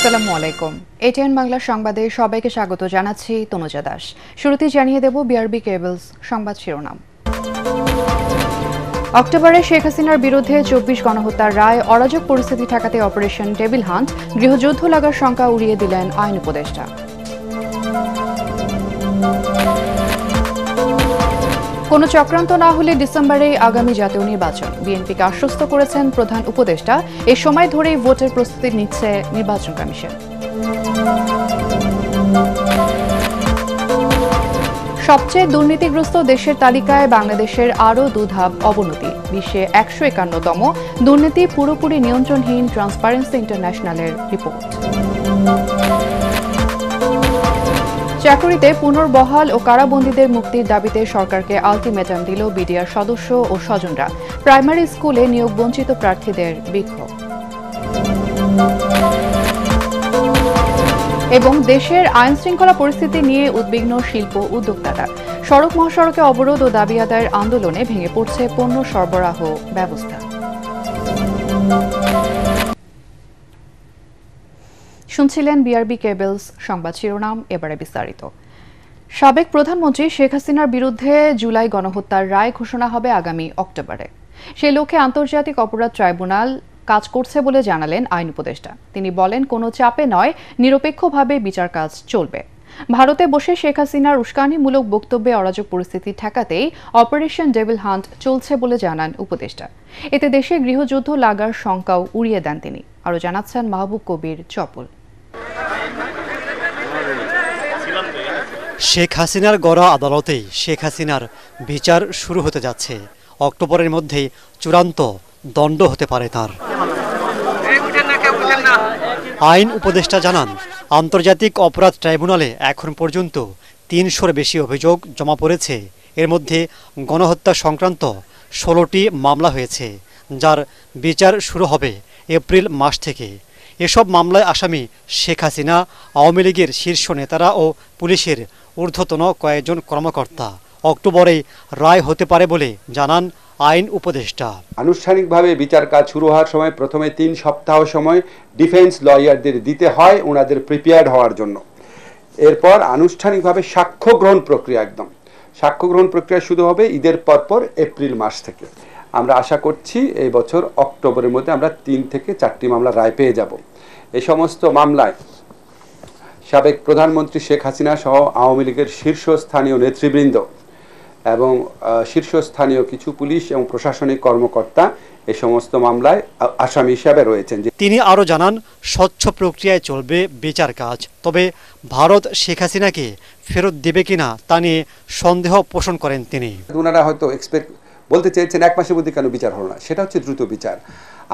আসসালামু আলাইকুম। এটিএন বাংলা সংবাদে সবাইকে স্বাগত জানাচ্ছি তনুজা দাস। শুরুতেই জানিয়ে দেব বিআরবি কেবলস সংবাদ শিরোনাম। অক্টোবরে শেখ হাসিনার বিরুদ্ধে ২৪ গণহত্যার রায়, অরাজক পরিস্থিতি ঠেকাতে অপারেশন ডেভিল হান্ট, গৃহযুদ্ধ লাগার শঙ্কা উড়িয়ে দিলেন আইন উপদেষ্টা। কোনো চক্রান্ত না হলে ডিসেম্বরেই আগামী জাতীয় নির্বাচন, বিএনপিকে আশ্বস্ত করেছেন প্রধান উপদেষ্টা। এ সময় ধরেই ভোটের প্রস্তুতি নিচ্ছে নির্বাচন কমিশন। সবচেয়ে দুর্নীতিগ্রস্ত দেশের তালিকায় বাংলাদেশের আরও ২ ধাপ অবনতি, বিশ্বে ১৫১তম। দুর্নীতি পুরোপুরি নিয়ন্ত্রণহীন, ট্রান্সপারেন্সি ইন্টারন্যাশনালের রিপোর্ট। চাকুরিতে পুনর্বহাল ও কারাবন্দীদের মুক্তির দাবিতে সরকারকে আলটিমেটাম দিল বিডিআর সদস্য ও স্বজনরা। প্রাইমারি স্কুলে নিয়োগ বঞ্চিত প্রার্থীদের বিক্ষোভ। এবং দেশের আইন শৃঙ্খলা পরিস্থিতি নিয়ে উদ্বিগ্ন শিল্প উদ্যোক্তারা। সড়ক মহাসড়কে অবরোধ ও দাবি আদায়ের আন্দোলনে ভেঙে পড়ছে পণ্য সরবরাহ ব্যবস্থা। শুনছিলেন বিআরবি কেবলস সংবাদ শিরোনাম, এবারে বিস্তারিত। সাবেক প্রধানমন্ত্রী শেখ হাসিনার বিরুদ্ধে জুলাই গণহত্যার রায় ঘোষণা হবে আগামী অক্টোবরে। সেই লক্ষ্যে আন্তর্জাতিক অপরাধ ট্রাইব্যুনাল কাজ করছে বলে জানালেন আইন উপদেষ্টা। তিনি বলেন, কোনো চাপে নয়, নিরপেক্ষভাবে বিচার কাজ চলবে। ভারতে বসে শেখ হাসিনার উস্কানিমূলক বক্তব্যে অরাজক পরিস্থিতি ঠেকাতেই অপারেশন ডেভিল হান্ট চলছে বলে জানান উপদেষ্টা। এতে দেশে গৃহযুদ্ধ লাগার শঙ্কাও উড়িয়ে দেন তিনি। আরও জানাচ্ছেন মাহবুব কবির চপল। শেখ হাসিনার গড়া আদালতেই শেখ হাসিনার বিচার শুরু হতে যাচ্ছে। অক্টোবরের মধ্যেই চূড়ান্ত দণ্ড হতে পারে তার। আইন উপদেষ্টা জানান, আন্তর্জাতিক অপরাধ ট্রাইব্যুনালে এখন পর্যন্ত ৩০০-র বেশি অভিযোগ জমা পড়েছে। এর মধ্যে গণহত্যা সংক্রান্ত ১৬টি মামলা হয়েছে, যার বিচার শুরু হবে এপ্রিল মাস থেকে। এসব মামলায় আসামি শেখ হাসিনা, আওয়ামী লীগের শীর্ষ নেতারা ও পুলিশের ঊর্ধ্বতন কয়েকজন কর্মকর্তা। অক্টোবরেই রায় হতে পারে বলে জানান আইন উপদেষ্টা। আনুষ্ঠানিকভাবে বিচার কাজ শুরু হওয়ার সময় প্রথমে ৩ সপ্তাহ সময় ডিফেন্স লয়ারদের দিতে হয় ওনাদের প্রিপেয়ার্ড হওয়ার জন্য। এরপর আনুষ্ঠানিকভাবে সাক্ষ্য গ্রহণ প্রক্রিয়া, সাক্ষ্য গ্রহণ প্রক্রিয়া শুরু হবে ঈদের পরপর এপ্রিল মাস থেকে। আমরা আশা করছি এই বছর অক্টোবরের মধ্যে আমরা ৩ থেকে 4টি মামলা রায় পেয়ে যাব। এই সমস্ত মামলায় সাবেক প্রধানমন্ত্রী শেখ হাসিনা সহ আওয়ামী লীগের শীর্ষস্থানীয় নেতৃবৃন্দ এবং শীর্ষস্থানীয় কিছু পুলিশ এবং প্রশাসনিক কর্মকর্তা এই সমস্ত মামলায় আসামি হিসাবে রয়েছেন। তিনি আরও জানান, স্বচ্ছ প্রক্রিয়ায় চলবে বিচার কাজ। তবে ভারত শেখ হাসিনাকে ফেরত দেবে কিনা তা নিয়ে সন্দেহ পোষণ করেন তিনি। ওনারা হয়তো বলতে চেয়েছেন 1 মাসের মধ্যে কেন বিচার হলো না, সেটা হচ্ছে দ্রুত বিচার।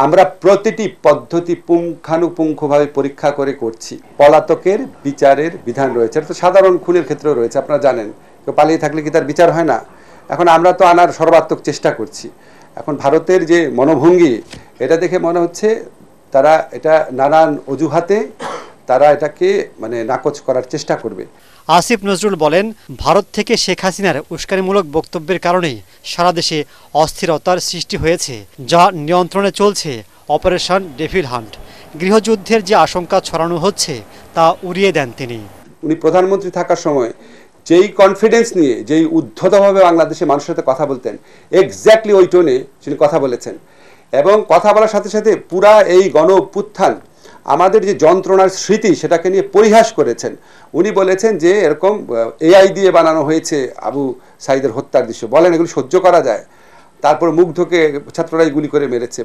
আমরা প্রতিটি পদ্ধতি পুঙ্খানুপুঙ্খভাবে পরীক্ষা করে করছি। পলাতকের বিচারের বিধান রয়েছে, এটা তো সাধারণ খুনের ক্ষেত্রেও রয়েছে। আপনারা জানেন, কেউ পালিয়ে থাকলে কি তার বিচার হয় না? এখন আমরা তো আনার সর্বাত্মক চেষ্টা করছি। এখন ভারতের যে মনোভঙ্গি, এটা দেখে মনে হচ্ছে তারা এটা নানান অজুহাতে তারা এটাকে নাকচ করার চেষ্টা করবে। আসিফ নজরুল বলেন, ভারত থেকে শেখ হাসিনার উস্কানিমূলক বক্তব্যের কারণেই সারা দেশে অস্থিরতার সৃষ্টি হয়েছে, যা নিয়ন্ত্রণে চলছে অপারেশন ডেভিল হান্ট। গৃহযুদ্ধের যে আশঙ্কা ছড়ানো হচ্ছে তা উড়িয়ে দেন তিনি। উনি প্রধানমন্ত্রী থাকার সময় যেই কনফিডেন্স নিয়ে, যেই উদ্ধতভাবে বাংলাদেশের মানুষের সাথে কথা বলতেন, এক্স্যাক্টলি ওই টোনে তিনি কথা বলেছেন। এবং কথা বলার সাথে সাথে পুরা এই গণ অভ্যুত্থান, আমাদের যে যন্ত্রণার স্মৃতি, সেটাকে নিয়ে পরিহাস করেছেন। উনি বলেছেন যে এরকম এআই দিয়ে বানানো হয়েছে আবু সাইদের হত্যার দৃশ্য, বলেন এগুলো সহ্য করা যায়? তারপর মুগ্ধকে ছাত্ররাই গুলি করে মেরেছে,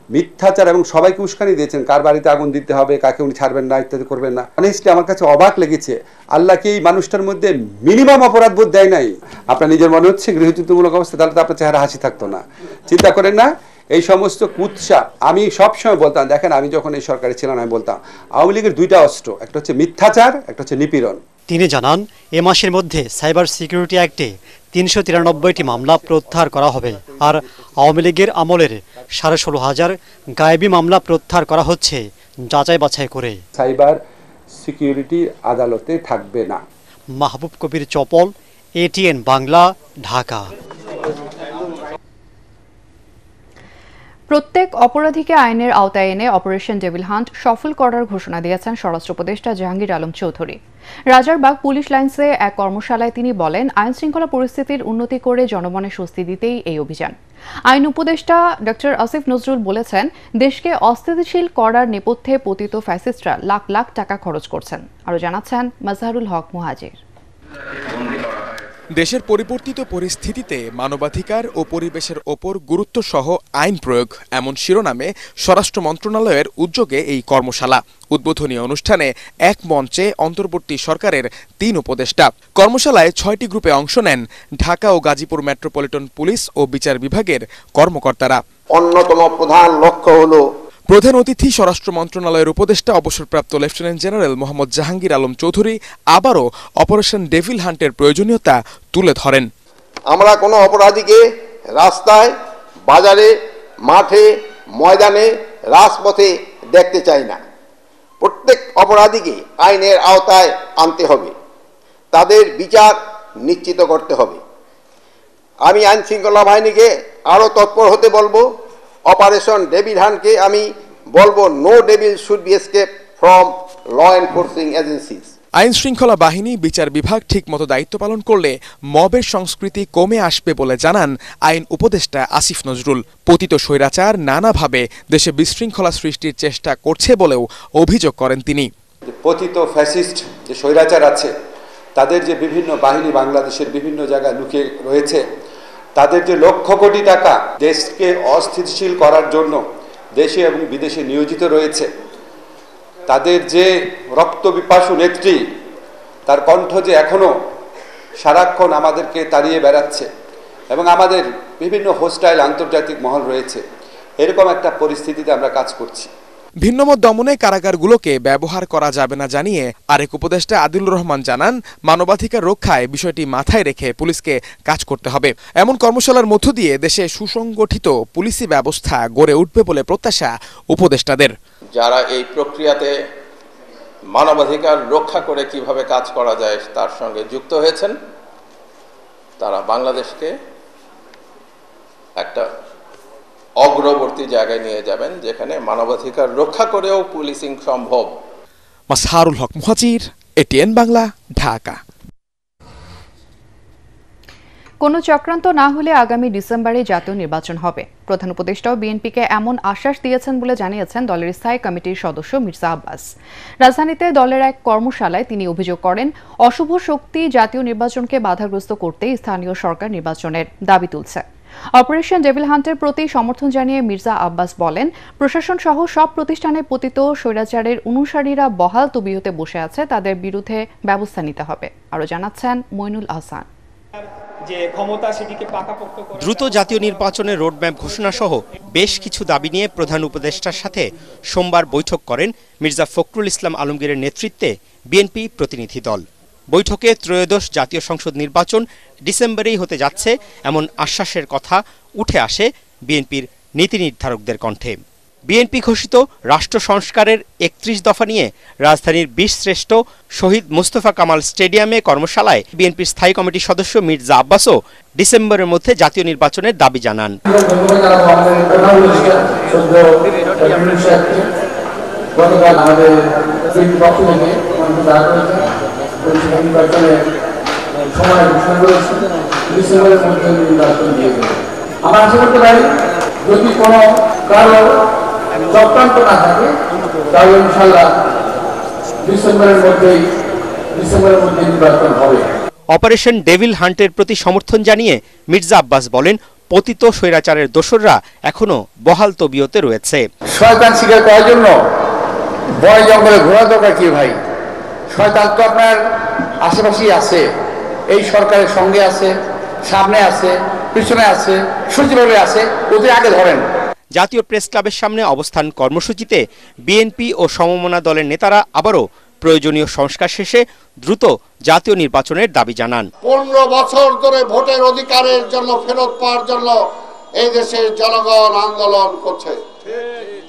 মিথ্যাচার, এবং সবাইকে উস্কানি দিয়েছেন, কার বাড়িতে আগুন দিতে হবে, কাকে উনি ছাড়বেন না, ইত্যাদি করবেন না। অনেস্টলি আমার কাছে অবাক লেগেছে, আল্লাহ কি এই মানুষটার মধ্যে মিনিমাম অপরাধ বোধ দেয় নাই? আপনার নিজের মনে হচ্ছে গৃহযুদ্ধমূলক অবস্থা, তাহলে তো আপনার চেহারা হাসি থাকতো না। চিন্তা করেন না এই সমস্ত কুৎসা। আমি সবসময় বলতাম, দেখেন আমি যখন এই সরকারে ছিলাম আমি বলতাম আওয়ামী লীগের 2টা অস্ত্র, একটা হচ্ছে মিথ্যাচার, একটা হচ্ছে নিপীড়ন। তিনি জানান, এ মাসের মধ্যে সাইবার সিকিউরিটি অ্যাক্টে ৩৯৩টি মামলা প্রত্যাহার করা হবে। আর আওয়ামী লীগের আমলের ১৬,৫০০ গায়েবী মামলা প্রত্যাহার করা হচ্ছে যাচাই বাছাই করে। সাইবার সিকিউরিটি আদালতে থাকবে না। মাহবুব কবির চপল, এটিএন বাংলা, ঢাকা। প্রত্যেক অপরাধীকে আইনের আওতায় এনে অপারেশন ডেভিল হান্ট সফল করার ঘোষণা দিয়েছেন স্বরাষ্ট্র উপদেষ্টা জাহাঙ্গীর আলম চৌধুরী। রাজারবাগ পুলিশ লাইন্সে এক কর্মশালায় তিনি বলেন, আইন শৃঙ্খলা পরিস্থিতির উন্নতি করে জনমনে স্বস্তি দিতেই এই অভিযান। আইন উপদেষ্টা ডক্টর আসিফ নজরুল বলেছেন, দেশকে অস্থিতিশীল করার নেপথ্যে পতিত ফ্যাসিস্টরা লাখ লাখ টাকা খরচ করছেন। আরও জানাচ্ছেন মাজহারুল হক মুহাজির। দেশের পরিবর্তিত পরিস্থিতিতে মানবাধিকার ও পরিবেশের ওপর গুরুত্বসহ আইন প্রয়োগ এমন শিরোনামে স্বরাষ্ট্র মন্ত্রণালয়ের উদ্যোগে এই কর্মশালা। উদ্বোধনী অনুষ্ঠানে এক মঞ্চে অন্তর্বর্তী সরকারের 3 উপদেষ্টা। কর্মশালায় 6টি গ্রুপে অংশ নেন ঢাকা ও গাজীপুর মেট্রোপলিটন পুলিশ ও বিচার বিভাগের কর্মকর্তারা। অন্যতম প্রধান লক্ষ্য হলো প্রধান অতিথি স্বরাষ্ট্র মন্ত্রণালয়ের উপদেষ্টা অবসরপ্রাপ্ত লেফটেন্যান্ট জেনারেল মোহাম্মদ জাহাঙ্গীর আলম চৌধুরী আবারও অপারেশন ডেভিল হান্টের প্রয়োজনীয়তা তুলে ধরেন। আমরা কোনো অপরাধীকে রাস্তায়, বাজারে, মাঠে, ময়দানে, রাজপথে দেখতে চাই না। প্রত্যেক অপরাধীকে আইনের আওতায় আনতে হবে, তাদের বিচার নিশ্চিত করতে হবে। আমি আইন শৃঙ্খলা বাহিনীকে আরও তৎপর হতে বলবো। অপারেশন ডেভিল হান্টকে আমি বলবো, no devil should be escape from law enforcing agencies. আইন শৃঙ্খলা বাহিনী, বিচার বিভাগ ঠিকমতো দায়িত্ব পালন করলে মবের সংস্কৃতি কমে আসবে বলে জানান আইন উপদেষ্টা আসিফ নজরুল। পতিত স্বৈরাচার নানাভাবে দেশে বিশৃঙ্খলা সৃষ্টির চেষ্টা করছে বলেও অভিযোগ করেন তিনি। পতিত ফ্যাসিস্ট যে স্বৈরাচার আছে, তাদের যে বিভিন্ন বাহিনী বাংলাদেশের বিভিন্ন জায়গায় লুকিয়ে রয়েছে, তাদের যে লক্ষ কোটি টাকা দেশকে অস্থিতিশীল করার জন্য দেশে এবং বিদেশে নিয়োজিত রয়েছে, তাদের যে রক্তপিপাসু নেত্রী, তার কণ্ঠ যে এখনো সারাক্ষণ আমাদেরকে তাড়িয়ে বেড়াচ্ছে এবং আমাদের বিভিন্ন হোস্টাইল আন্তর্জাতিক মহল রয়েছে, এরকম একটা পরিস্থিতিতে আমরা কাজ করছি। ভিন্নমত দমনে কারাগারগুলোকে ব্যবহার করা যাবে না জানিয়ে আরেক উপদেষ্টা আদিলুর রহমান জানান, মানবাধিকার রক্ষায় বিষয়টি মাথায় রেখে পুলিশকে কাজ করতে হবে। এমন কর্মশালার মধ্য দিয়ে দেশে সুসংগঠিত পুলিশি ব্যবস্থা গড়ে উঠবে বলে প্রত্যাশা উপদেষ্টাদের। যারা এই প্রক্রিয়াতে মানবাধিকার রক্ষা করে কিভাবে কাজ করা যায় তার সঙ্গে যুক্ত হয়েছেন, তারা বাংলাদেশকে একটা অগ্রবর্তী জায়গায় নিয়ে যাবেন, যেখানে মানবাধিকার রক্ষা করেও পুলিশিং সম্ভব। মাজহারুল হক মুহাজির, এটিএন বাংলা, ঢাকা। কোনো চক্রান্ত না হলে আগামী ডিসেম্বরে জাতীয় নির্বাচন হবে। প্রধান উপদেষ্টাও বিএনপিকে এমন আশ্বাস দিয়েছেন বলে জানিয়েছেন দলের স্থায়ী কমিটির সদস্য মির্জা আব্বাস। রাজধানীতে দলের এক কর্মশালায় তিনি অভিযোগ করেন, অশুভ শক্তি জাতীয় নির্বাচনকে বাধাগ্রস্ত করতেই স্থানীয় সরকার নির্বাচনের দাবি তুলছে। অপারেশন ডেভিল হান্টের প্রতি সমর্থন জানিয়ে মির্জা আব্বাস বলেন, প্রশাসন সহ সব প্রতিষ্ঠানে পতিত স্বৈরাচারের অনুসারীরা বহাল তবিয়তে বসে আছে, তাদের বিরুদ্ধে ব্যবস্থা নিতে হবে। আরও জানাচ্ছেন মইনুল আহসান। দ্রুত জাতীয় নির্বাচনের রোডম্যাপ ঘোষণা সহ বেশ কিছু দাবি নিয়ে প্রধান উপদেষ্টার সাথে সোমবার বৈঠক করেন মির্জা ফখরুল ইসলাম আলমগীরের নেতৃত্বে বিএনপি প্রতিনিধি দল। বৈঠকে ত্রয়োদশ জাতীয় সংসদ নির্বাচন ডিসেম্বরেই হতে যাচ্ছে এমন আশ্বাসের কথা উঠে আসে বিএনপির নীতি নির্ধারকদের কণ্ঠে। বিএনপি ঘোষিত রাষ্ট্র সংস্কারের 31 দফা নিয়ে রাজধানীর 20 শ্রেষ্ঠ শহীদ মুস্তফা কামাল স্টেডিয়ামে কর্মশালায় বিএনপির স্থায়ী কমিটির সদস্য মির্জা আব্বাসও ডিসেম্বরের মধ্যে জাতীয় নির্বাচনের দাবি জানান। যদি কোনো কারো চক্রান্ত না থাকে তাহলে ইনশাআল্লাহ ডিসেম্বরের মধ্যে নির্বাচন হবে। অপারেশন ডেভিল হান্টের প্রতি সমর্থন জানিয়ে মির্জা আব্বাস বলেন, পতিত স্বৈরাচারের দোসররা এখনো বহাল তবিয়তে রয়েছে। শয়তান শিকার করার জন্য বয় জঙ্গলে ঘোরা দরকার কি ভাই? শয়তান তো আপনার আশেপাশেই আছে, এই সরকারের সঙ্গে আছে, সামনে আছে, পিছনে আছে, সচিবালয়ে আছে, ওদের আগে ধরেন। জাতীয় প্রেস ক্লাবের সামনে অবস্থান কর্মসূচিতে বিএনপি ও সমমনা দলের নেতারা আবারও প্রয়োজনীয় সংস্কার শেষে দ্রুত জাতীয় নির্বাচনের দাবি জানান। 15 বছর ধরে ভোটের অধিকারের জন্য ফেরত পাওয়ার জন্য এই দেশের জনগণ আন্দোলন করছে।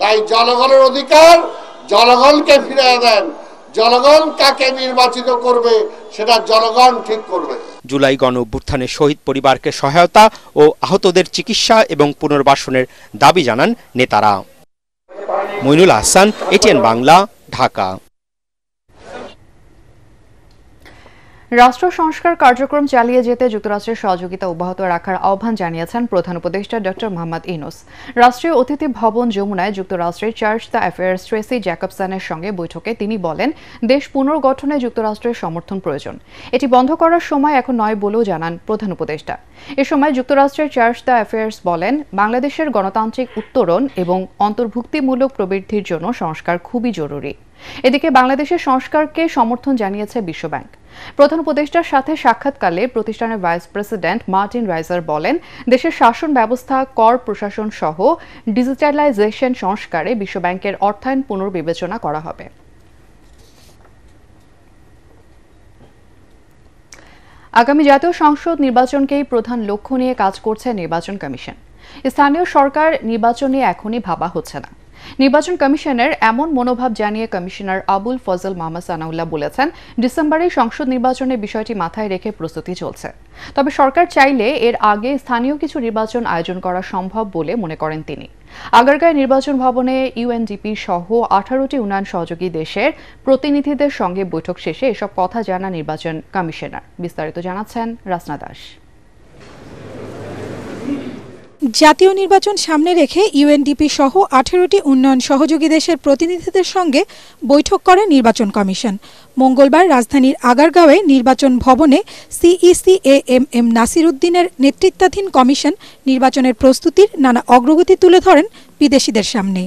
তাই জনগণের অধিকার জনগণকে ফিরিয়ে দেন, জনগণ কাকে নির্বাচিত করবে সেটা জনগণ ঠিক করবে। জুলাই গণ অভ্যুত্থানে শহীদ পরিবারকে সহায়তা ও আহতদের চিকিৎসা এবং পুনর্বাসনের দাবি জানান নেতারা। মইনুল আহসান, এটিএন বাংলা, ঢাকা। রাষ্ট্র সংস্কার কার্যক্রম চালিয়ে যেতে যুক্তরাষ্ট্রের সহযোগিতা অব্যাহত রাখার আহ্বান জানিয়েছেন প্রধান উপদেষ্টা ডক্টর মোহাম্মদ ইউনূস। রাষ্ট্রীয় অতিথি ভবন যমুনায় যুক্তরাষ্ট্রের চার্জ দ্য অ্যাফেয়ার্স ট্রেসি জ্যাকবসনের সঙ্গে বৈঠকে তিনি বলেন, দেশ পুনর্গঠনে যুক্তরাষ্ট্রের সমর্থন প্রয়োজন। এটি বন্ধ করার সময় এখন নয় বলেও জানান প্রধান উপদেষ্টা। এ সময় যুক্তরাষ্ট্রের চার্জ দ্য অ্যাফেয়ার্স বলেন, বাংলাদেশের গণতান্ত্রিক উত্তরণ এবং অন্তর্ভুক্তিমূলক প্রবৃদ্ধির জন্য সংস্কার খুবই জরুরি। এদিকে বাংলাদেশের সংস্কারকে সমর্থন জানিয়েছে বিশ্বব্যাংক। প্রধান উপদেষ্টার সাথে সাক্ষাৎকালে প্রতিষ্ঠানের ভাইস প্রেসিডেন্ট মার্টিন রাইজার বলেন, দেশের শাসন ব্যবস্থা, কর প্রশাসন সহ ডিজিটালাইজেশন সংস্কারে বিশ্বব্যাংকের অর্থায়ন পুনর্বিবেচনা করা হবে। আগামী জাতীয় সংসদ নির্বাচনকেই প্রধান লক্ষ্য নিয়ে কাজ করছে নির্বাচন কমিশন। স্থানীয় সরকার নির্বাচন নিয়ে এখনই ভাবা হচ্ছে না। নির্বাচন কমিশনের এমন মনোভাব জানিয়ে কমিশনার আবুল ফজল মোহাম্মদ সানাউল্লাহ বলেছেন, ডিসেম্বরে সংসদ নির্বাচনের বিষয়টি মাথায় রেখে প্রস্তুতি চলছে। তবে সরকার চাইলে এর আগে স্থানীয় কিছু নির্বাচন আয়োজন করা সম্ভব বলে মনে করেন তিনি। আগারগাঁও নির্বাচন ভবনে ইউএনডিপি সহ 18টি উন্নয়ন সহযোগী দেশের প্রতিনিধিদের সঙ্গে বৈঠক শেষে এসব কথা জানান নির্বাচন কমিশনার। বিস্তারিত জানাচ্ছেন রাসনা দাস। জাতীয় নির্বাচন সামনে রেখে ইউএনডিপি সহ 18টি উন্নয়ন সহযোগী দেশের প্রতিনিধিদের সঙ্গে বৈঠক করে নির্বাচন কমিশন। মঙ্গলবার রাজধানীর আগারগাঁওয়ে নির্বাচন ভবনে সিইসি-এএমএম নাসির উদ্দিনের নেতৃত্বাধীন কমিশন নির্বাচনের প্রস্তুতির নানা অগ্রগতি তুলে ধরেন বিদেশিদের সামনে।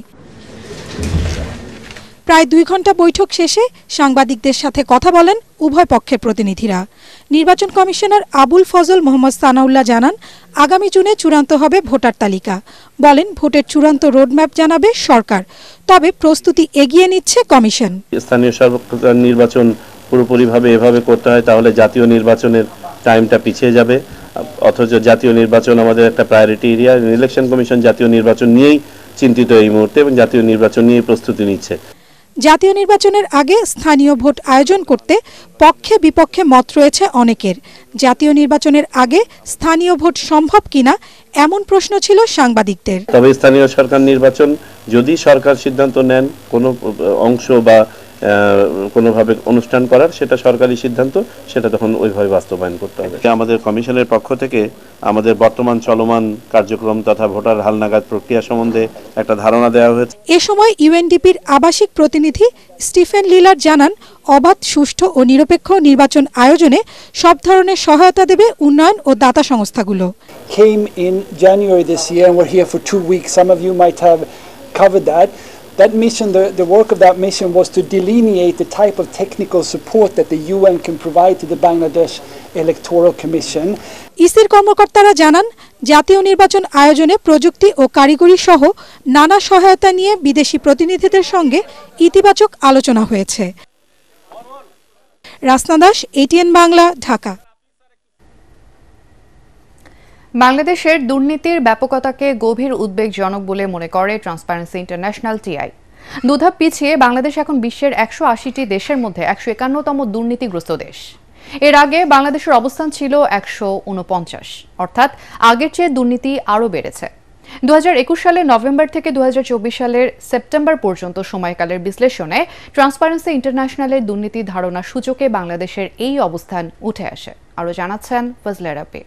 প্রায় 2 ঘণ্টা বৈঠক শেষে সাংবাদিকদের সাথে কথা বলেন উভয় পক্ষের প্রতিনিধিরা। নির্বাচন কমিশনার আবুল ফজল মোহাম্মদ সানাউল্লাহ জানান, আগামী জুনে চূড়ান্ত হবে ভোটার তালিকা। বলেন, ভোটের চূড়ান্ত রোডম্যাপ জানাবে সরকার, তবে প্রস্তুতি এগিয়ে নিচ্ছে কমিশন। স্থানীয় সরকার নির্বাচন পুরোপুরিভাবে এভাবে করতে হয় তাহলে জাতীয় নির্বাচনের টাইমটা পিছিয়ে যাবে, অথচ জাতীয় নির্বাচন আমাদের একটা প্রায়োরিটি এরিয়া। ইলেকশন কমিশন জাতীয় নির্বাচন নিয়েই চিন্তিত এই মুহূর্তে এবং জাতীয় নির্বাচন নিয়ে প্রস্তুতি নিচ্ছে। জাতীয় নির্বাচনের আগে স্থানীয় ভোট আয়োজন করতে পক্ষে বিপক্ষে মত রয়েছে অনেকের। জাতীয় নির্বাচনের আগে স্থানীয় ভোট সম্ভব কিনা এমন প্রশ্ন ছিল সাংবাদিকদের। তবে স্থানীয় সরকার নির্বাচন যদি সরকার সিদ্ধান্ত নেন কোনো অংশ বা কোনোভাবে অনুষ্ঠান করার, সেটা সরকারি সিদ্ধান্ত, সেটা তখন ওইভাবে বাস্তবায়ন করতে হবে। আমাদের কমিশনের পক্ষ থেকে আমাদের বর্তমান চলমান কার্যক্রম তথা ভোটার হালনাগাদ প্রক্রিয়া সম্বন্ধে একটা ধারণা দেওয়া হয়েছে। এ সময় ইউএনডিপির আবাসিক প্রতিনিধি স্টিফেন লিলার জানান, অবাধ, সুষ্ঠু ও নিরপেক্ষ নির্বাচন আয়োজনে সব ধরনের সহায়তা দেবে উন্নয়ন ও দাতা সংস্থাগুলো। Came in January this year and we're here for 2 weeks. Some of you might have covered that. That mission, the work of that mission was to delineate the type of technical support that the UN can provide to the Bangladesh Electoral Commission. ইসির কর্মকর্তারা জানান, জাতীয় নির্বাচন আয়োজনে প্রযুক্তি ও কারিগরি সহ নানা সহায়তা নিয়ে বিদেশি প্রতিনিধিদের সঙ্গে ইতিবাচক আলোচনা হয়েছে। রাসনা দাস, এটিএন বাংলা, ঢাকা। বাংলাদেশের দুর্নীতির ব্যাপকতাকে গভীর উদ্বেগজনক বলে মনে করে ট্রান্সপারেন্সি ইন্টারন্যাশনাল টিআই। দুধাপ পিছিয়ে বাংলাদেশ এখন বিশ্বের 180টি দেশের মধ্যে 151তম দুর্নীতিগ্রস্ত দেশ। এর আগে বাংলাদেশের অবস্থান ছিল 149, অর্থাৎ আগের চেয়ে দুর্নীতি আরও বেড়েছে। 2021 সালের নভেম্বর থেকে 2024 সালের সেপ্টেম্বর পর্যন্ত সময়কালের বিশ্লেষণে ট্রান্সপারেন্সি ইন্টারন্যাশনালের দুর্নীতি ধারণা সূচকে বাংলাদেশের এই অবস্থান উঠে আসে। আরও জানাচ্ছেন ফজলে রাব্বি।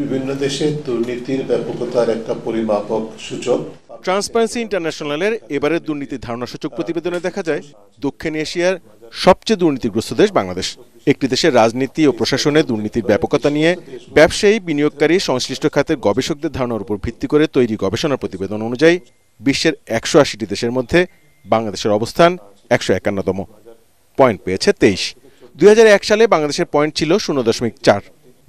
বিভিন্ন দেশে দুর্নীতির ব্যাপকতার একটা পরিমাপক সূচক। ট্রান্সপারেন্সি ইন্টারন্যাশনালের এবারের দুর্নীতির ধারণা সূচক প্রতিবেদনে দেখা যায়, দক্ষিণ এশিয়ার সবচেয়ে দুর্নীতিগ্রস্ত দেশ বাংলাদেশ। একটি দেশের রাজনীতি ও প্রশাসনে দুর্নীতির ব্যাপকতা নিয়ে ব্যবসায়ী, বিনিয়োগকারী, সংশ্লিষ্ট খাতের গবেষকদের ধারণার উপর ভিত্তি করে তৈরি গবেষণা প্রতিবেদন অনুযায়ী বিশ্বের 180টি দেশের মধ্যে বাংলাদেশের অবস্থান 151তম, পয়েন্ট পেয়েছে 23। 2001 সালে বাংলাদেশের পয়েন্ট ছিল 0.4,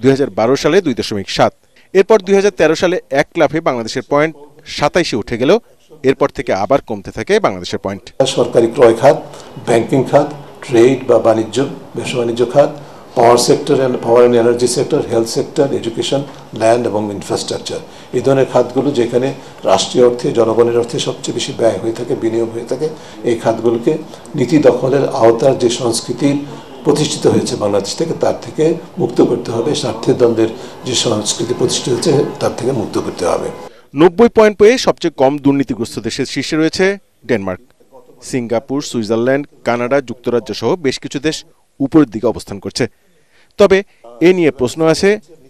2012 সালে 2.7, এরপর 2013 সালে 1 লাফে বাংলাদেশের পয়েন্ট 27-এ উঠে গেল। এরপর থেকে আবার কমতে থাকে বাংলাদেশের পয়েন্ট। সরকারি ক্রয় খাত, ব্যাংকিং খাত, ট্রেড বা বাণিজ্য, ব্যবসা বাণিজ্য খাত, power sector power and energy sector, health sector, education, land এবং ইনফ্রাস্ট্রাকচার, এই ধরনের খাতগুলো যেখানে রাষ্ট্রীয় অর্থে জনগণের অর্থে সবচেয়ে বেশি ব্যয় হয়ে থাকে, বিনিয়োগ হয়ে থাকে, এই খাতগুলোকে নীতি দখলের আওতার যে সংস্কৃতির প্রতিষ্ঠিত হয়েছে বাংলাদেশ থেকে তার থেকে মুক্ত করতে হবে, স্বার্থের দ্বন্দ্বের যে সংস্কৃতি প্রতিষ্ঠিত হয়েছে তার থেকে মুক্ত করতে হবে। 90 পয়েন্ট পেয়ে সবচেয়ে কম দুর্নীতিগ্রস্ত দেশের শীর্ষে রয়েছে ডেনমার্ক। সিঙ্গাপুর, সুইজারল্যান্ড, কানাডা, যুক্তরাজ্য সহ বেশ কিছু দেশ উপরের দিকে অবস্থান করছে। তবে এ নিয়ে প্রশ্ন আছে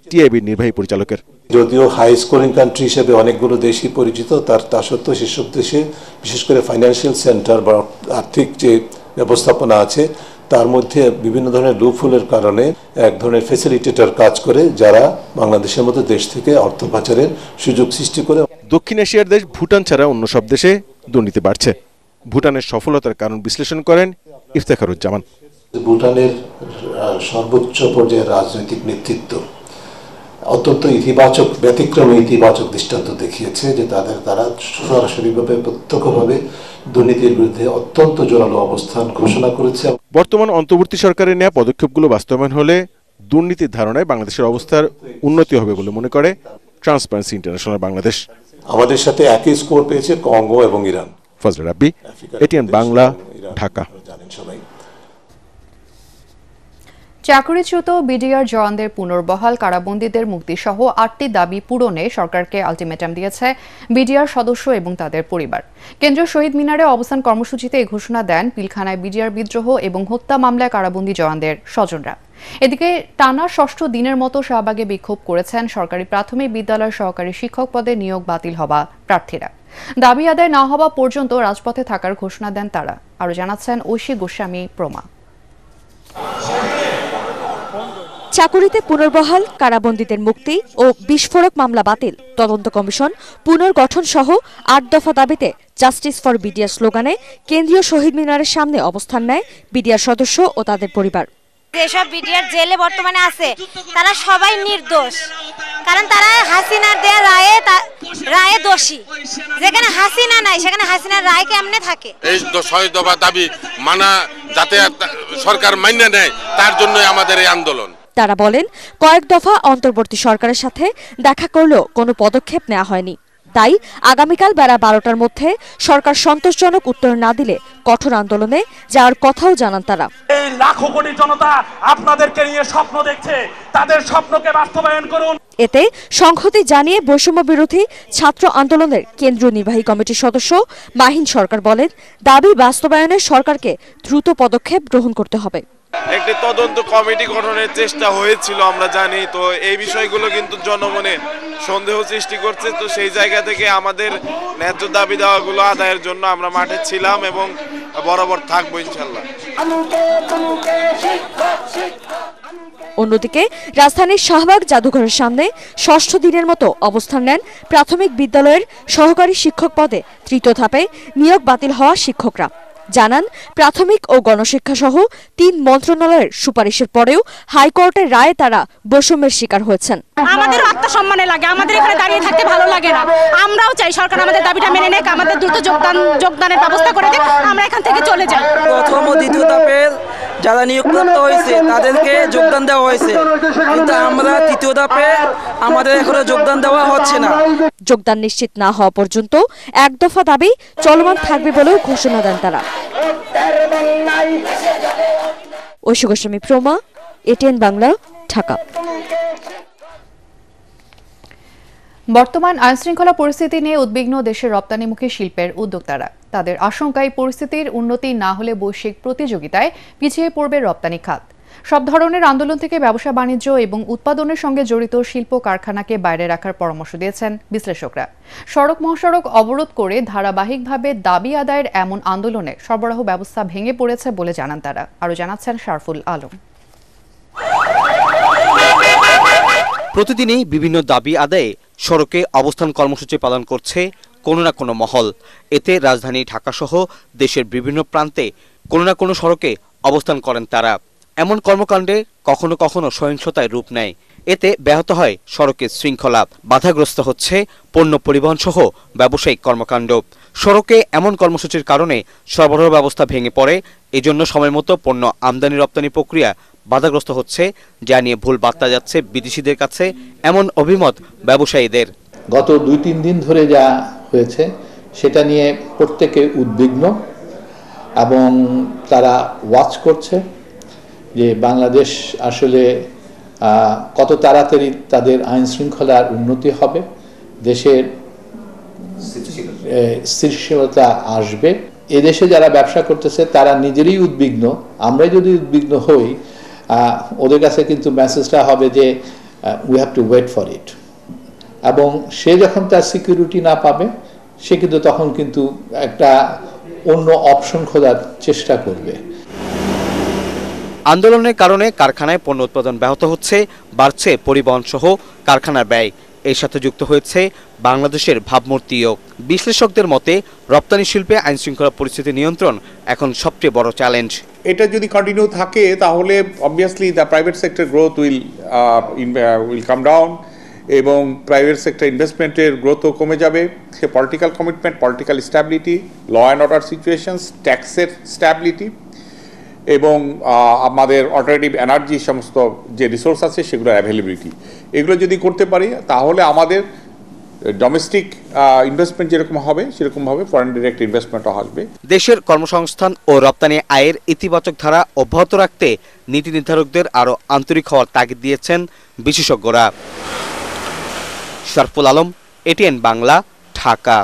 টিআইবির নির্বাহী পরিচালকের। যদিও হাই স্কোরিং কান্ট্রি হিসেবে অনেকগুলো দেশই পরিচিত, তা সত্ত্বেও সেসব দেশে বিশেষ করে ফাইন্যান্সিয়াল সেন্টার বা আর্থিক যে ব্যবস্থাপনা আছে তার মধ্যে বিভিন্ন ধরনের লুপহোলের কারণে এক ধরনের ফ্যাসিলিটেটর কাজ করে, যারা বাংলাদেশের মতো দেশ থেকে অর্থ পাচারের সুযোগ সৃষ্টি করে। দক্ষিণ এশিয়ার দেশ ভুটান ছাড়া অন্য সব দেশে দুর্নীতি বাড়ছে। ভুটানের সফলতার কারণ বিশ্লেষণ করেন ইফতেখারুজ্জামান। ভুটানের সর্বোচ্চ পর্যায়ের রাজনৈতিক নেতৃত্ব অত্যন্ত ইতিবাচক, ব্যতিক্রমী ইতিবাচক দৃষ্টান্ত দেখিয়েছে যে তারা সরাসরিভাবে প্রত্যক্ষভাবে দুর্নীতির বিরুদ্ধে অত্যন্ত জোরালো অবস্থান ঘোষণা করেছে। বর্তমান অন্তর্বর্তী সরকারের নেওয়া পদক্ষেপগুলো বাস্তবায়ন হলে দুর্নীতির ধারণায় বাংলাদেশের অবস্থার উন্নতি হবে বলে মনে করে ট্রান্সপারেন্সি ইন্টারন্যাশনাল বাংলাদেশ। আমাদের সাথে একই স্কোর পেয়েছে কঙ্গো এবং ইরান। ফজলে রাব্বি, এটিএন বাংলা, ঢাকা। চাকরিচ্যুত বিডিআর জওয়ানদের পুনর্বহাল, কারাবন্দীদের মুক্তিসহ 8টি দাবি পূরণে সরকারকে আলটিমেটাম দিয়েছে বিডিআর সদস্য এবং তাদের পরিবার। কেন্দ্রীয় শহীদ মিনারে অবস্থান কর্মসূচিতে এই ঘোষণা দেন পিলখানায় বিডিআর বিদ্রোহ এবং হত্যা মামলায় কারাবন্দী জওয়ানদের স্বজনরা। এদিকে টানা 6ষ্ঠ দিনের মতো শাহবাগে বিক্ষোভ করেছেন সরকারি প্রাথমিক বিদ্যালয়ের সহকারী শিক্ষক পদে নিয়োগ বাতিল হওয়া প্রার্থীরা। দাবি আদায় না হওয়া পর্যন্ত রাজপথে থাকার ঘোষণা দেন তারা। আরও জানাচ্ছেন ঐশী গোস্বামী প্রমা। চাকুরিতে পুনর্বহাল, কারাবন্দীদের মুক্তি ও বিস্ফোরক মামলা বাতিল, তদন্ত কমিশন পুনর্গঠন সহ 8 দফা দাবিতে জাস্টিস ফর বিডিআর স্লোগানে কেন্দ্রীয় শহীদ মিনারের সামনে অবস্থান নেয় বিডিআর সদস্য ও তাদের পরিবার। যেসব বিডিআর জেলে বর্তমানে আছে তারা সবাই নির্দোষ, কারণ তারা হাসিনার দেয়া রায়ে দোষী। যেখানে হাসিনা নাই সেখানে হাসিনার রায় কেমনে থাকে? এই 6 দফা দাবি মানা যাতে সরকার মাইনে নেয়, তার জন্যই আমাদের এই আন্দোলন। তারা বলেন, কয়েক দফা অন্তর্বর্তী সরকারের সাথে দেখা করলেও কোনো পদক্ষেপ নেওয়া হয়নি। তাই আগামীকাল বেলা 12টার মধ্যে সরকার সন্তোষজনক উত্তর না দিলে কঠোর আন্দোলনে যাওয়ার কথাও জানান তারা। এই লাখো কোটি জনতা আপনাদেরকে নিয়ে স্বপ্ন দেখছে, তাদের স্বপ্নকে বাস্তবায়ন করুন। এতে সংহতি জানিয়ে বৈষম্য বিরোধী ছাত্র আন্দোলনের কেন্দ্রীয় নির্বাহী কমিটির সদস্য মাহিন সরকার বলেন, দাবি বাস্তবায়নে সরকারকে দ্রুত পদক্ষেপ গ্রহণ করতে হবে। একটি তদন্ত কমিটি গঠনের চেষ্টা হয়েছিল আমরা জানি, তো এই বিষয়গুলো কিন্তু জনমনে সন্দেহ সৃষ্টি করছে। তো সেই জায়গা থেকে আমাদের ন্যায্য দাবি দেওয়াগুলো আদায়ের জন্য আমরা মাঠে ছিলাম এবং বরাবর থাকবো ইনশাল্লাহ। অন্যদিকে রাজধানীর শাহবাগ জাদুঘরের সামনে 6ষ্ঠ দিনের মতো অবস্থান নেন প্রাথমিক বিদ্যালয়ের সহকারী শিক্ষক পদে 3য় ধাপে নিয়োগ বাতিল হওয়া শিক্ষকরা। জানান, প্রাথমিক ও গণশিক্ষা সহ 3 মন্ত্রণালয়ের সুপারিশের পরেও হাইকোর্টের রায়ে তারা বৈষম্যের শিকার হয়েছেন। আমাদের আত্মসম্মানে লাগে, আমাদের এখানে দাঁড়িয়ে থাকতে ভালো লাগে না। আমরাও চাই সরকার আমাদের দাবিটা মেনে নেয়, আমাদের দ্রুত যোগদানের ব্যবস্থা করে দেয়, আমরা এখান থেকে চলে যাই। প্রথম ও দ্বিতীয় ধাপের যারা নিয়োগপ্রাপ্ত হয়েছে তাদেরকে যোগদান দেওয়া হয়েছে, কিন্তু আমরা 3য় ধাপে আমাদের এখনো যোগদান দেওয়া হচ্ছে না। যোগদান নিশ্চিত না হওয়া পর্যন্ত 1 দফা দাবি চলমান থাকবে বলেও ঘোষণা দেন তারা। ঐশী গোস্বামী প্রমা, এটিএন বাংলা, ঢাকা। বর্তমান আইনশৃঙ্খলা পরিস্থিতি নিয়ে উদ্বিগ্ন দেশের রপ্তানিমুখী শিল্পের উদ্যোক্তারা। তাদের আশঙ্কায় পরিস্থিতির উন্নতি না হলে বৈশ্বিক প্রতিযোগিতায় পিছিয়ে পড়বে রপ্তানি খাত। সব ধরনের আন্দোলন থেকে ব্যবসা বাণিজ্য এবং উৎপাদনের সঙ্গে জড়িত শিল্প কারখানাকে বাইরে রাখার পরামর্শ দিয়েছেন বিশ্লেষকরা। সড়ক মহাসড়ক অবরোধ করে ধারাবাহিকভাবে দাবি আদায়ের এমন আন্দোলনে সরবরাহ ব্যবস্থা ভেঙে পড়েছে বলে জানান তারা। আরও জানাচ্ছেন শারফুল আলম। প্রতিদিনই বিভিন্ন দাবি আদায়ে সড়কে অবস্থান কর্মসূচি পালন করছে কোনো না কোনো মহল। এতে রাজধানী ঢাকাসহ দেশের বিভিন্ন প্রান্তে কোনো না কোনো সড়কে অবস্থান করেন তারা। এমন কর্মকাণ্ডে কখনো কখনো সহিংসতায় রূপ নেয়। এতে ব্যাহত হয় সড়কের শৃঙ্খলা, বাধাগ্রস্ত হচ্ছে পণ্য পরিবহন সহ ব্যবসায়িক কর্মকাণ্ড। সড়কে এমন কর্মসূচির কারণে সরবরাহ ব্যবস্থা ভেঙে পড়ে। এজন্য সময়মতো পণ্য আমদানি রপ্তানি প্রক্রিয়া বাধাগ্রস্ত হচ্ছে, যা নিয়ে ভুল বার্তা যাচ্ছে বিদেশিদের কাছে, এমন অভিমত ব্যবসায়ীদের। গত 2-3 দিন ধরে যা হয়েছে সেটা নিয়ে প্রত্যেকে উদ্বিগ্ন এবং তারা ওয়াচ করছে যে বাংলাদেশ আসলে কত তাড়াতাড়ি তাদের আইন শৃঙ্খলার উন্নতি হবে, দেশের স্থিতিশীলতা আসবে। এদেশে যারা ব্যবসা করতেছে তারা নিজেরই উদ্বিগ্ন, আমরাই যদি উদ্বিগ্ন হই ওদের কাছে কিন্তু মেসেজটা হবে যে we have to wait for it, এবং সে যখন তার সিকিউরিটি না পাবে সে কিন্তু তখন কিন্তু একটা অন্য অপশন খোঁজার চেষ্টা করবে। আন্দোলনের কারণে কারখানায় পণ্য উৎপাদন ব্যাহত হচ্ছে, বাড়ছে পরিবহন সহ কারখানার ব্যয়। এর সাথে যুক্ত হয়েছে বাংলাদেশের ভাবমূর্তিও। বিশ্লেষকদের মতে রপ্তানি শিল্পে আইন শৃঙ্খলা পরিস্থিতি নিয়ন্ত্রণ এখন সবচেয়ে বড় চ্যালেঞ্জ। এটা যদি কন্টিনিউ থাকে তাহলে obviously the private sector growth will come down এবং প্রাইভেট সেক্টর ইনভেস্টমেন্টের গ্রোথও কমে যাবে। সে political commitment, political stability, law and order situations, ট্যাক্সের স্ট্যাবিলিটি এবং আমাদের অল্টারনেটিভ এনার্জি সমস্ত যে রিসোর্স আছে সেগুলোর অ্যাভেলেবিলিটি, এগুলো যদি করতে পারি তাহলে আমাদের ডোমেস্টিক ইনভেস্টমেন্ট যেরকম হবে সেরকমভাবে ফরেন ডিরেক্ট ইনভেস্টমেন্টও আসবে। দেশের কর্মসংস্থান ও রপ্তানি আয়ের ইতিবাচক ধারা অব্যাহত রাখতে নীতি নির্ধারকদের আরও আন্তরিক হওয়ার তাগিদ দিয়েছেন বিশেষজ্ঞরা। শরফুল আলম, এটিএন বাংলা, ঢাকা।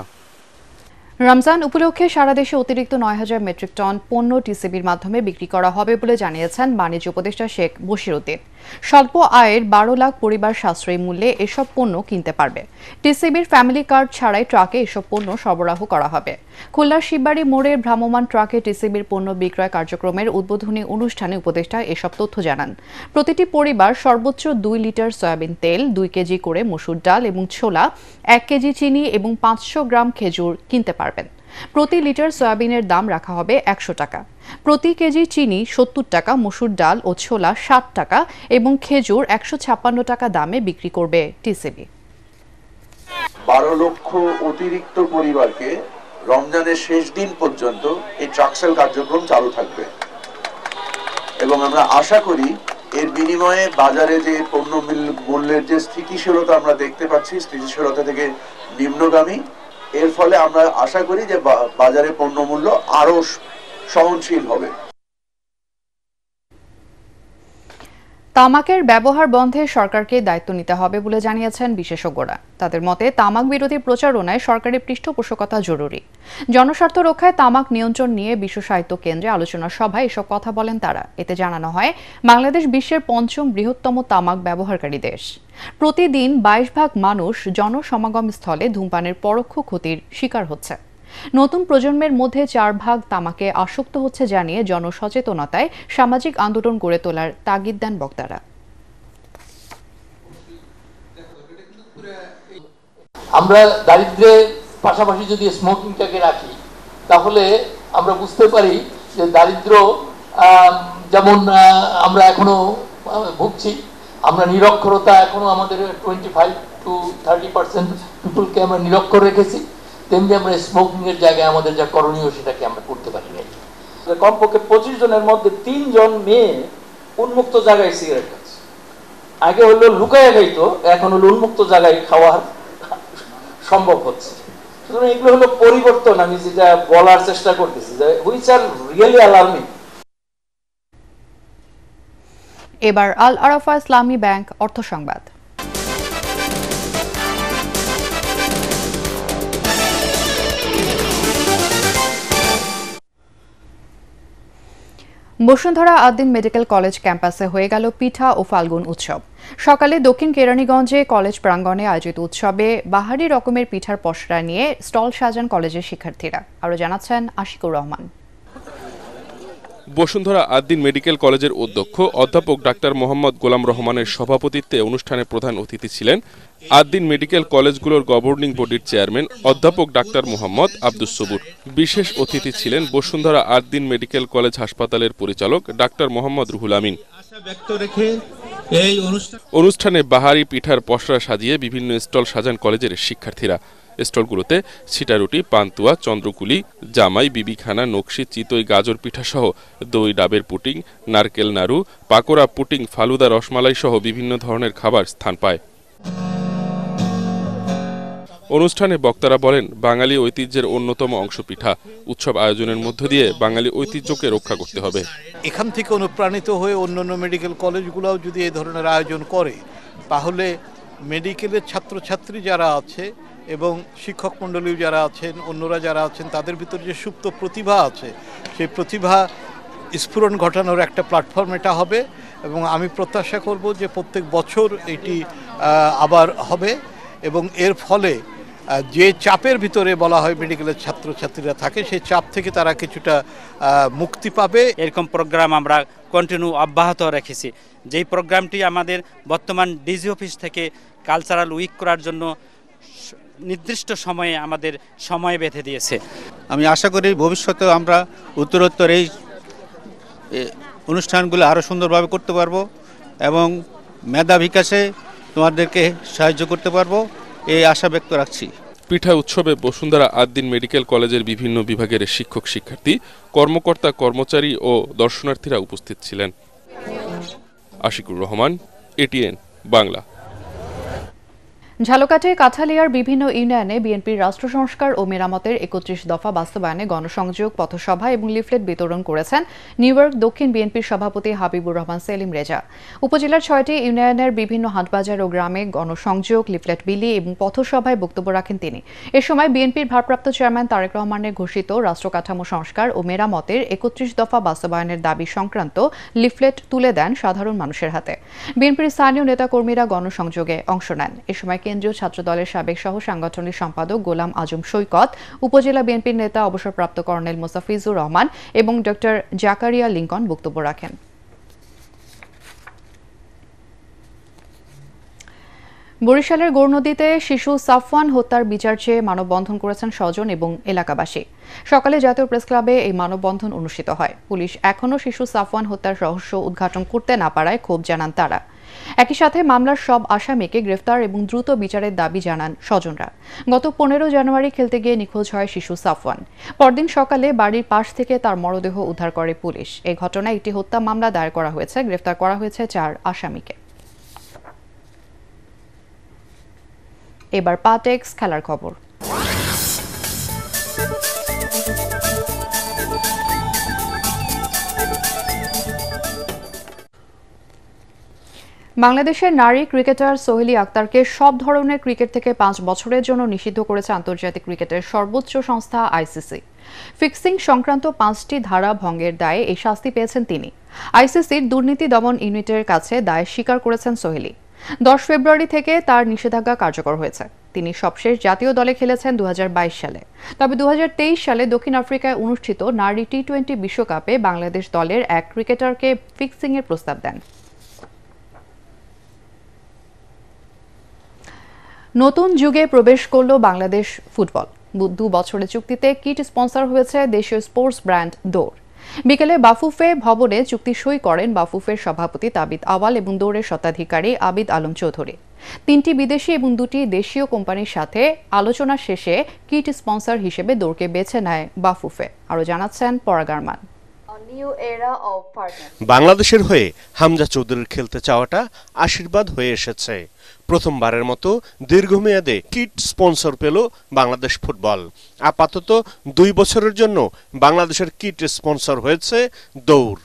রমজান উপলক্ষে সারা দেশে অতিরিক্ত ৯,০০০ মেট্রিক টন পণ্য টিসিবির মাধ্যমে বিক্রি করা হবে বলে জানিয়েছেন বাণিজ্য উপদেষ্টা শেখ বশিরউদ্দিন। স্বল্প আয়ের ১২ লাখ পরিবার সাশ্রয়ী মূল্যে এসব পণ্য কিনতে পারবে। টিসিবির ফ্যামিলি কার্ড ছাড়াই ট্রাকে এসব পণ্য সরবরাহ করা হবে। খুলনার শিববাড়ি মোড়ের ভ্রাম্যমাণ ট্রাকে টিসিবির পণ্য বিক্রয় কার্যক্রমের উদ্বোধনী অনুষ্ঠানে উপদেষ্টা এসব তথ্য জানান। প্রতিটি পরিবার সর্বোচ্চ ২ লিটার সয়াবিন তেল, ২ কেজি করে মসুর ডাল এবং ছোলা, ১ কেজি চিনি এবং ৫০০ গ্রাম খেজুর কিনতে পারবেন। প্রতি লিটার সয়াবিনের দাম রাখা হবে ১০০ টাকা। প্রতি কেজি চিনি ৭০ টাকা, মসুর ডাল ও ছোলা ৬০ টাকা এবং খেজুর ১৫৬ টাকা দামে বিক্রি করবে টিসিবি। ১২ লক্ষ অতিরিক্ত পরিবারকে রমজানের শেষ দিন পর্যন্ত এই ট্রাকসেল কার্যক্রম চালু থাকবে এবং আমরা আশা করি এর বিনিময়ে বাজারে যে পণ্য মূল্যের যে স্থিতিশীলতা আমরা দেখতে পাচ্ছি, স্থিতিশীলতা থেকে নিম্নগামী, এর ফলে আমরা আশা করি যে বাজারে পণ্য মূল্য আরো সহনশীল হবে। তামাকের ব্যবহার বন্ধে সরকারকে দায়িত্ব নিতে হবে বলে জানিয়েছেন বিশেষজ্ঞরা। তাদের মতে তামাক বিরোধী প্রচারণায় সরকারি পৃষ্ঠপোষকতা জরুরি। জনস্বার্থ রক্ষায় তামাক নিয়ন্ত্রণ নিয়ে বিশ্ব সাহিত্য কেন্দ্রে আলোচনা সভায় এসব কথা বলেন তারা। এতে জানানো হয় বাংলাদেশ বিশ্বের ৫ম বৃহত্তম তামাক ব্যবহারকারী দেশ। প্রতিদিন ২২ ভাগ মানুষ জনসমাগম স্থলে ধূমপানের পরোক্ষ ক্ষতির শিকার হচ্ছে। নতুন প্রজন্মের মধ্যে ৪ ভাগ তামাকে আসক্ত হচ্ছে জানিয়ে জনসচেতনতায় সামাজিক আন্দোলন গড়ে তোলার তাগিদ দেন বক্তারা। আমরা দারিদ্র্যের পাশাপাশি যদি স্মোকিংটাকে রাখি তাহলে আমরা বুঝতে পারি যে দারিদ্র্য যেমন আমরা এখনো ভুগছি, আমরা নিরক্ষরতা এখনো আমাদের 25 to 30% পিপলকে আমরা নিরক্ষর রেখেছি, তেমনি আমরা স্মোকিং এর জায়গায় আমাদের যা করণীয় সেটাকে আমরা করতে পারি নাই। কমপক্ষে 25 জনের মধ্যে 3 জন মেয়ে উন্মুক্ত জায়গায় সিগারেট খাচ্ছে। আগে হলো লুকায় খাইতো, এখন হলো উন্মুক্ত জায়গায় খাওয়ার সম্ভব হচ্ছে। সুতরাং এগুলো হলো পরিবর্তন, আমি যেটা বলার চেষ্টা করতেছি, যে হুইচ আর রিয়েলি অ্যালার্মিং। এবার আল আরাফা ইসলামী ব্যাংক অর্থ সংবাদ। বসুন্ধরা আদ্দিন মেডিকেল কলেজ ক্যাম্পাসে হয়ে গেল পিঠা ও ফাল্গুন উৎসব। সকালে দক্ষিণ কেরানীগঞ্জে কলেজ প্রাঙ্গণে আয়োজিত উৎসবে বাহারি রকমের পিঠার পসরা নিয়ে স্টল সাজান কলেজের শিক্ষার্থীরা। আরও জানাচ্ছেন আশিকুর রহমান। বসুন্ধরা আদ্দিন মেডিকেল কলেজের অধ্যক্ষ অধ্যাপক ডাক্তার মোহাম্মদ গোলাম রহমানের সভাপতিত্বে অনুষ্ঠানে প্রধান অতিথি ছিলেন আদ্দিন মেডিকেল কলেজগুলোর গভর্নিং বডির চেয়ারম্যান অধ্যাপক ডাক্তার মোহাম্মদ আব্দুস সবুর। বিশেষ অতিথি ছিলেন বসুন্ধরা আদ্দিন মেডিকেল কলেজ হাসপাতালের পরিচালক ডাক্তার মোহাম্মদ রুহুল আমিন। আশা ব্যক্ত রেখে অনুষ্ঠানে বাহারি পিঠার পসরা সাজিয়ে বিভিন্ন স্টল সাজান কলেজের শিক্ষার্থীরা। স্টলগুলোতে ছিটারুটি, পান্তুয়া, চন্দ্রকুলি, জামাই, বিবিখানা, নকশি, চিতই, গাজর পিঠা সহ দই, ডাবের পুটিং, নারকেল নাড়ু, পাকোড়া, পুটিং, ফালুদা, রসমালাই সহ বিভিন্ন ধরনের খাবার স্থান পায়। অনুষ্ঠানে বক্তারা বলেন, বাঙালি ঐতিহ্যের অন্যতম অংশ পিঠা। উৎসব আয়োজনের মধ্য দিয়ে বাঙালি ঐতিহ্যকে রক্ষা করতে হবে। এখান থেকে অনুপ্রাণিত হয়ে অন্যান্য মেডিকেল কলেজগুলোও যদি এই ধরনের আয়োজন করে, তাহলে মেডিকেলের ছাত্রছাত্রী যারা আছে এবং শিক্ষক মণ্ডলীও যারা আছেন, অন্যরা যারা আছেন, তাদের ভিতরে যে সুপ্ত প্রতিভা আছে, সেই প্রতিভা স্ফুরণ ঘটানোর একটা প্ল্যাটফর্ম এটা হবে। এবং আমি প্রত্যাশা করব যে প্রত্যেক বছর এটি আবার হবে এবং এর ফলে যে চাপের ভিতরে বলা হয় মেডিকেলের ছাত্রছাত্রীরা থাকে, সেই চাপ থেকে তারা কিছুটা মুক্তি পাবে। এরকম প্রোগ্রাম আমরা কন্টিনিউ অব্যাহত রেখেছি। যেই প্রোগ্রামটি আমাদের বর্তমান ডিজি অফিস থেকে কালচারাল উইক করার জন্য নির্দিষ্ট সময়ে আমাদের সময় বেঁধে দিয়েছে। আমি আশা করি ভবিষ্যতে আমরা উত্তরোত্তর এই অনুষ্ঠানগুলো আরও সুন্দরভাবে করতে পারবো এবং মেধা বিকাশে তোমাদেরকে সাহায্য করতে পারবো, এই আশা ব্যক্ত রাখছি। পিঠা উৎসবে বসুন্ধরা আদ্দিন মেডিকেল কলেজের বিভিন্ন বিভাগের শিক্ষক, শিক্ষার্থী, কর্মকর্তা, কর্মচারী ও দর্শনার্থীরা উপস্থিত ছিলেন। আশিকুর রহমান, এটিএন বাংলা। ঝালকাঠে কাঠালিয়ার বিভিন্ন ইউনিয়নে বিএনপির রাষ্ট্র সংস্কার ও মেরামতের ৩১ দফা বাস্তবায়নে গণসংযোগ, পথসভা এবং লিফলেট বিতরণ করেছেন নিউ ইয়র্ক দক্ষিণ বিএনপির সভাপতি হাবিবুর রহমান সেলিম রেজা। উপজেলার ৬টি ইউনিয়নের বিভিন্ন হাটবাজার ও গ্রামে গণসংযোগ, লিফলেট বিলি এবং পথসভায় বক্তব্য রাখেন তিনি। এ সময় বিএনপির ভারপ্রাপ্ত চেয়ারম্যান তারেক রহমানের ঘোষিত রাষ্ট্র কাঠামো সংস্কার ও মেরামতের ৩১ দফা বাস্তবায়নের দাবি সংক্রান্ত লিফলেট তুলে দেন সাধারণ মানুষের হাতে। বিএনপির স্থানীয় নেতাকর্মীরা গণসংযোগে অংশ নেন। এ সময় কেন্দ্রীয় ছাত্র দলের সাবেক সহ সাংগঠনিক সম্পাদক গোলাম আজম সৈকত, উপজেলা বিএনপির নেতা অবসরপ্রাপ্ত কর্নেল মোস্তাফিজুর রহমান এবং ডক্টর জাকারিয়া লিঙ্কন বক্তব্য রাখেন। বরিশালের গৌরনদীতে শিশু সাফওয়ান হত্যার বিচার চেয়ে মানববন্ধন করেছেন স্বজন এবং এলাকাবাসী। সকালে জাতীয় প্রেস ক্লাবে এই মানববন্ধন অনুষ্ঠিত হয়। পুলিশ এখনও শিশু সাফওয়ান হত্যার রহস্য উদ্ঘাটন করতে না পারায় ক্ষোভ জানান তারা। একই সাথে মামলার সব আসামিকে গ্রেফতার এবং দ্রুত বিচারের দাবি জানান স্বজনরা। গত ১৫ জানুয়ারি খেলতে গিয়ে নিখোঁজ হয় শিশু সাফওয়ান। পরদিন সকালে বাড়ির পাশ থেকে তার মরদেহ উদ্ধার করে পুলিশ। এই ঘটনায় একটি হত্যা মামলা দায়ের করা হয়েছে। গ্রেফতার করা হয়েছে ৪ আসামিকে। এবার পাটেক্স খেলার খবর। বাংলাদেশের নারী ক্রিকেটার সোহেলি আক্তারকে সব ধরনের ক্রিকেট থেকে ৫ বছরের জন্য নিষিদ্ধ করেছে আন্তর্জাতিক ক্রিকেটের সর্বোচ্চ সংস্থা আইসিসি। ফিক্সিং সংক্রান্ত ৫টি ধারা ভঙ্গের দায়ে এই শাস্তি পেয়েছেন তিনি। আইসিসির দুর্নীতি দমন ইউনিটের কাছে দায় স্বীকার করেছেন সোহেলি। ১০ ফেব্রুয়ারি থেকে তার নিষেধাজ্ঞা কার্যকর হয়েছে। তিনি সবশেষ জাতীয় দলে খেলেছেন ২০২২ সালে। তবে ২০২৩ সালে দক্ষিণ আফ্রিকায় অনুষ্ঠিত নারী টি-20 বিশ্বকাপে বাংলাদেশ দলের এক ক্রিকেটারকে ফিক্সিংয়ের প্রস্তাব দেন। নতুন যুগে প্রবেশ করল বাংলাদেশ ফুটবল। ২ বছরের চুক্তিতে কিট স্পন্সর হয়েছে দেশীয় স্পোর্টস ব্র্যান্ড দৌড়। বিকেলে বাফুফে ভবনে চুক্তি সই করেন বাফুফের সভাপতি তাবিদ আওয়াল এবং দৌড়ের স্বত্বাধিকারী আবিদ আলম চৌধুরী। ৩টি বিদেশি এবং ২টি দেশীয় কোম্পানির সাথে আলোচনা শেষে কিট স্পন্সর হিসেবে দৌড়কে বেছে নেয় বাফুফে। আরও জানাচ্ছেন পরাগ আরমান। বাংলাদেশের হয়ে হামজা চৌধুরীর খেলতে চাওয়াটা আশীর্বাদ হয়ে এসেছে। প্রথমবারের মতো দীর্ঘমেয়াদে কিট স্পন্সর পেল বাংলাদেশ ফুটবল। আপাতত ২ বছরের জন্য বাংলাদেশের কিট স্পন্সর হয়েছে দৌড়।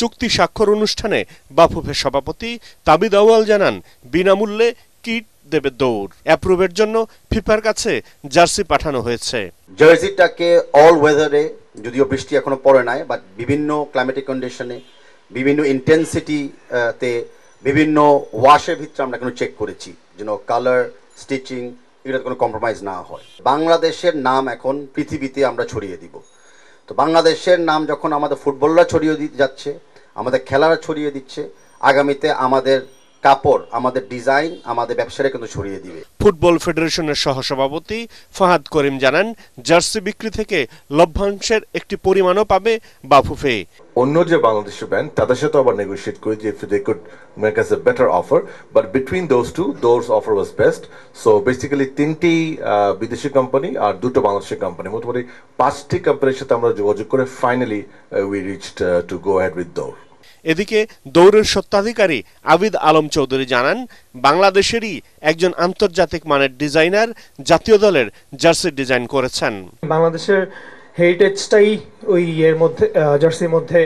চুক্তি স্বাক্ষর অনুষ্ঠানে বাফুফের সভাপতি তাবিদ আওয়াল জানান, বিনামূল্যে কিট দেবে দৌড়। অ্যাপ্রুভের জন্য ফিফার কাছে জার্সি পাঠানো হয়েছে। জার্সিটাকে অল ওয়েদারে, যদিও বৃষ্টি এখনো পড়ে নাই, বাট বিভিন্ন ক্লাইমেটিক কন্ডিশনে, বিভিন্ন ইন্টেন্সিটিতে, বিভিন্ন ওয়াশের ভিতরে আমরা কোনো চেক করেছি যেন কালার, স্টিচিং এগুলোতে কোনো কম্প্রোমাইজ না হয়। বাংলাদেশের নাম এখন পৃথিবীতে আমরা ছড়িয়ে দিব। তো বাংলাদেশের নাম যখন আমাদের ফুটবলরা ছড়িয়ে দিতে যাচ্ছে, আমাদের খেলারা ছড়িয়ে দিচ্ছে, আগামীতে আমাদের কাপড়, আমাদের ডিজাইন আমাদের ব্যবসাটা কিন্তু ছড়িয়ে দিবে। ফুটবল ফেডারেশনের সহসভাপতি ফাহাদ করিম জানান, জার্সি বিক্রি থেকে লভ্যাংশের একটি পরিমাণও পাবে বাফুফে। অন্য যে বাংলাদেশি ব্র্যান্ড তাদের সাথে আবার নেগোশিয়েট করে যে if they could make us a better offer, but between those offer was best. So basically 3টি বিদেশি কোম্পানি আর 2টো বাংলাদেশি কোম্পানি, মোটামুটি 5টি কোম্পানির সাথে আমরা যোগাযোগ করে finally we reached to go ahead with দৌড়। এদিকে দৌড়ের স্বত্বাধিকারী আবিদ আলম চৌধুরী জানান, বাংলাদেশেরই একজন আন্তর্জাতিক মানের ডিজাইনার জাতীয় দলের জার্সি ডিজাইন করেছেন। বাংলাদেশের হেরিটেজটাই ওই এর মধ্যে জার্সির মধ্যে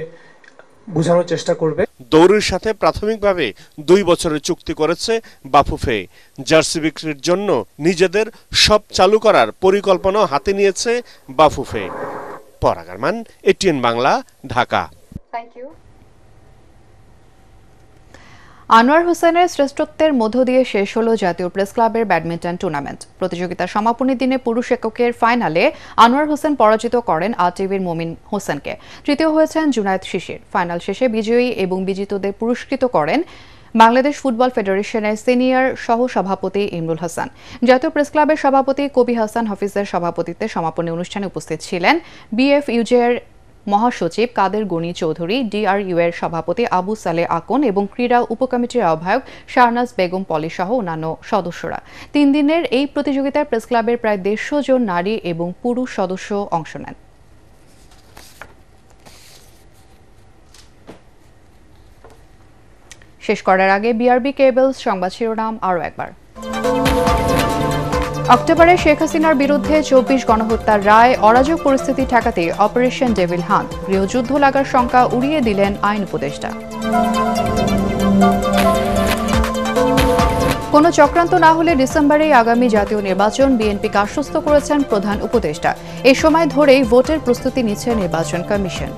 বোঝানোর চেষ্টা করবে। দৌড়ের সাথে প্রাথমিকভাবে 2 বছরের চুক্তি করেছে বাফুফে। জার্সি বিক্রির জন্য নিজেদের সব চালু করার পরিকল্পনা হাতে নিয়েছে Bafufe. Parag Arman, ATN Bangla, Dhaka. Thank you. Anwar হোসেনের শ্রেষ্ঠত্বের মধ্য দিয়ে শেষ হলো জাতীয় প্রেস ক্লাবের ব্যাডমিন্টন টুর্নামেন্ট। প্রতিযোগিতার সমাপনী দিনে পুরুষ এককের ফাইনালে আনোয়ার হোসেন পরাজিত করেন আরটিভির মমিন হোসেনকে। তৃতীয় হয়েছেন জুনায়েদ শিশির। ফাইনাল শেষে বিজয়ী এবং বিজিতদের পুরস্কৃত করেন বাংলাদেশ ফুটবল ফেডারেশনের সিনিয়র সহ সভাপতি ইমরুল হাসান। জাতীয় প্রেস ক্লাবের সভাপতি কবি হাসান হাফিজের সভাপতিত্বে সমাপনী অনুষ্ঠানে উপস্থিত ছিলেন বিএফইউজের মহাসচিব কাদের গনি চৌধুরী, ডিআরইউ এর সভাপতি আবু সালে আকন এবং ক্রীড়া উপকমিটির আহ্বায়ক শাহনাজ বেগম পলি সহ অন্যান্য সদস্যরা। 3 দিনের এই প্রতিযোগিতায় প্রেস ক্লাবের প্রায় 150 জন নারী এবং পুরুষ সদস্য অংশ নেন। শেষ করার আগে বিআরবি কেবলস সংবাদ শিরোনাম আরও একবার। অক্টোবরে শেখ হাসিনার বিরুদ্ধে 24 গণহত্যার রায়, অরাজক পরিস্থিতি ঠেকাতে অপারেশন ডেভিল হান্ট, গৃহযুদ্ধ লাগার শঙ্কা উড়িয়ে দিলেন আইন উপদেষ্টা। কোনো চক্রান্ত না হলে ডিসেম্বরেই আগামী জাতীয় নির্বাচন, বিএনপিকে আশ্বস্ত করেছেন প্রধান উপদেষ্টা। এই সময় ধরেই ভোটের প্রস্তুতি নিচ্ছে নির্বাচন কমিশন।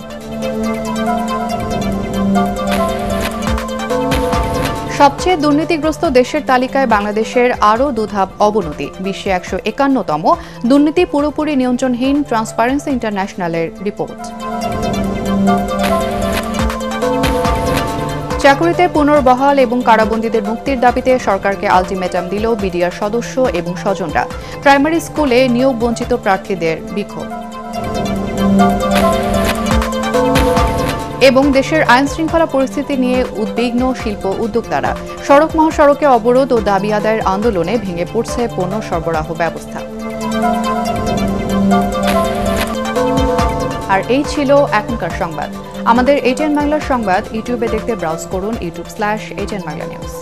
সবচেয়ে দুর্নীতিগ্রস্ত দেশের তালিকায় বাংলাদেশের আরও 2 ধাপ অবনতি, বিশ্বে 151তম। দুর্নীতি পুরোপুরি নিয়ন্ত্রণহীন, ট্রান্সপারেন্সি ইন্টারন্যাশনালের রিপোর্ট। চাকুরিতে পুনর্বহাল এবং কারাবন্দীদের মুক্তির দাবিতে সরকারকে আলটিমেটাম দিল বিডিআর সদস্য এবং স্বজনরা। প্রাইমারি স্কুলে নিয়োগ বঞ্চিত প্রার্থীদের বিক্ষোভ। এবং দেশের আইন শৃঙ্খলা পরিস্থিতি নিয়ে উদ্বিগ্ন শিল্প উদ্যোক্তারা। সড়ক মহাসড়কে অবরোধ ও দাবি আদায়ের আন্দোলনে ভেঙে পড়ছে পণ্য সরবরাহ ব্যবস্থা। আর এই ছিল এখনকার সংবাদ। আমাদের এটিএন বাংলার সংবাদ ইউটিউবে দেখতে ব্রাউজ করুন youtube/ATN Bangla News।